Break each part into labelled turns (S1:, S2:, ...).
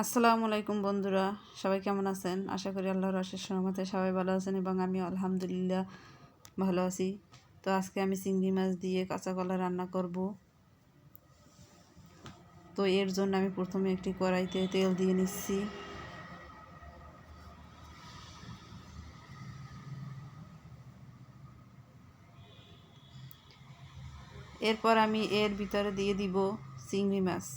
S1: আসসালামু আলাইকুম বন্ধুরা, সবাই কেমন আছেন? আশা করি আল্লাহর অশেষ রহমতে সবাই ভালো আছেন এবং আমি আলহামদুলিল্লাহ ভালো আছি। তো আজকে আমি চিংড়ি মাছ দিয়ে কাঁচা কলা রান্না করব। তো এর জন্য আমি প্রথমে একটি কড়াইতে তেল দিয়ে নিচ্ছি। এরপর আমি এর ভিতরে দিয়ে দিব চিংড়ি মাছ।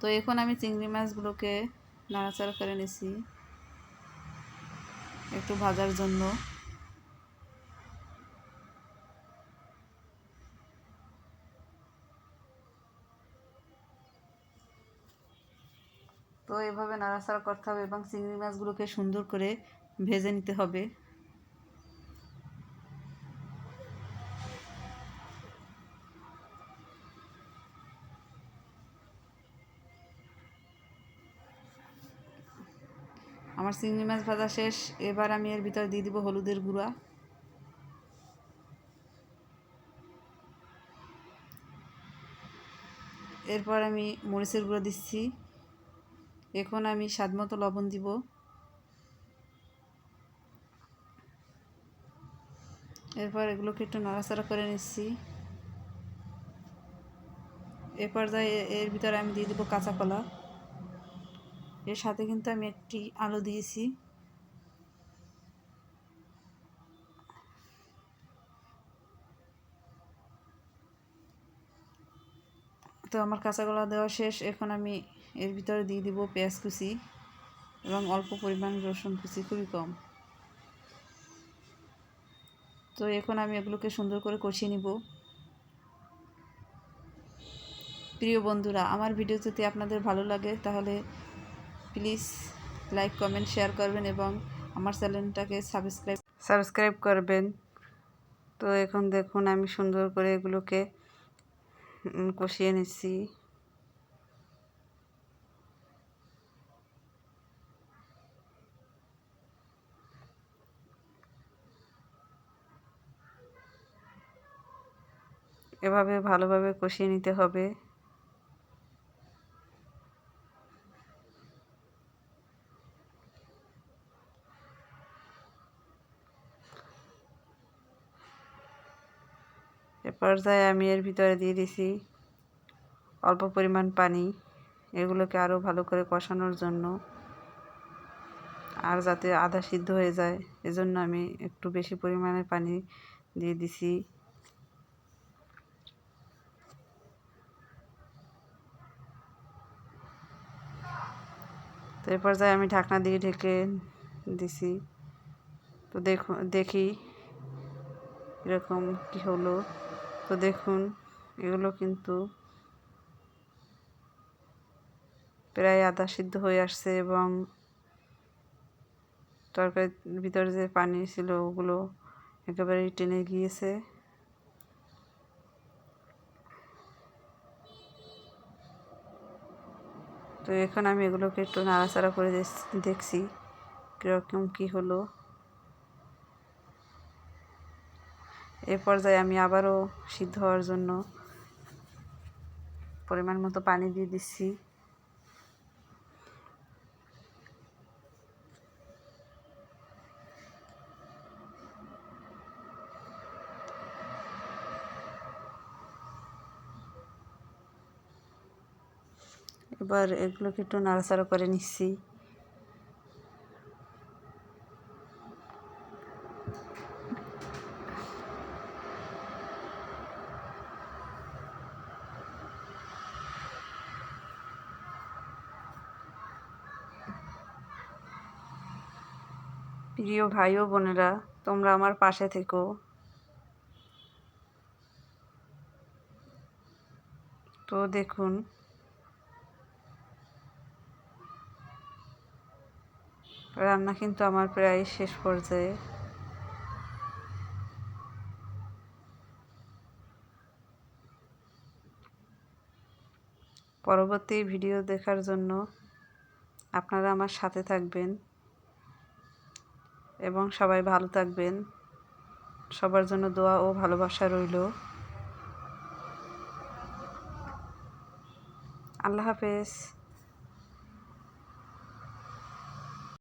S1: তো এখন আমি চিংড়ি মাছগুলোকে নাড়াচাড়া করে নিচ্ছি একটু ভাজার জন্য। তো এভাবে নাড়াচাড়া করতে হবে এবং চিংড়ি মাছগুলোকে সুন্দর করে ভেজে নিতে হবে। আমার চিংড়ি মাছ ভাজা শেষ। এবার আমি এর ভিতরে দিয়ে দিব হলুদের গুঁড়া, এরপর আমি মরিচের গুঁড়ো দিচ্ছি। এখন আমি স্বাদমতো লবণ দিব। এরপর এগুলোকে একটু নাড়াচাড়া করে নিচ্ছি। এ পর্যায়ে এর ভিতরে আমি দিয়ে দেবো কাঁচা কলা। এর সাথে কিন্তু আমি একটি আলু দিয়েছি। তো আমার কাঁচা কলা দেওয়া শেষ। এখন আমি এর ভিতরে দিয়ে দিব পেঁয়াজ কুচি এবং অল্প পরিমাণ রসুন কুচি, খুবই কম। তো এখন আমি এগুলোকে সুন্দর করে কষিয়ে নিব। প্রিয় বন্ধুরা, আমার ভিডিও যদি আপনাদের ভালো লাগে তাহলে প্লিজ লাইক, কমেন্ট, শেয়ার করবেন এবং আমার চ্যানেলটাকে সাবস্ক্রাইব করবেন। তো এখন দেখুন আমি সুন্দর করে এগুলোকে কষিয়ে নিচ্ছি। এভাবে ভালোভাবে কষিয়ে নিতে হবে। এ পর্যায়ে আমি এর ভিতরে দিয়ে দিছি অল্প পরিমাণ পানি, এগুলোকে আরও ভালো করে কষানোর জন্য, আর যাতে আধা সিদ্ধ হয়ে যায় এজন্য আমি একটু বেশি পরিমাণে পানি দিয়ে দিছি। তো এ পর্যায়ে আমি ঢাকনা দিয়ে ঢেকে দিছি। তো দেখি এরকম কি হলো। তো দেখুন এগুলো কিন্তু প্রায় আধা সিদ্ধ হয়ে আসছে এবং তরকারির ভিতরে যে পানি ছিল ওগুলো একেবারেই টেনে গিয়েছে। তো এখন আমি এগুলোকে একটু নাড়াচাড়া করে দেখছি কীরকম কী হলো। এ পর্যায়ে আমি আবারও সিদ্ধ হওয়ার জন্য পরিমাণ মতো পানি দিয়ে দিচ্ছি। এবার এগুলোকে একটু নাড়াচাড়া করে নিচ্ছি। প্রিয় ভাই ও বোনেরা, তোমরা আমার পাশে থেকো। তো দেখুন রান্না কিন্তু আমার প্রায় শেষ পর্যায়ে। পরবর্তী ভিডিও দেখার জন্য আপনারা আমার সাথে থাকবেন এবং সবাই ভালো থাকবেন। সবার জন্য দোয়া ও ভালোবাসা রইল। আল্লাহ হাফেজ।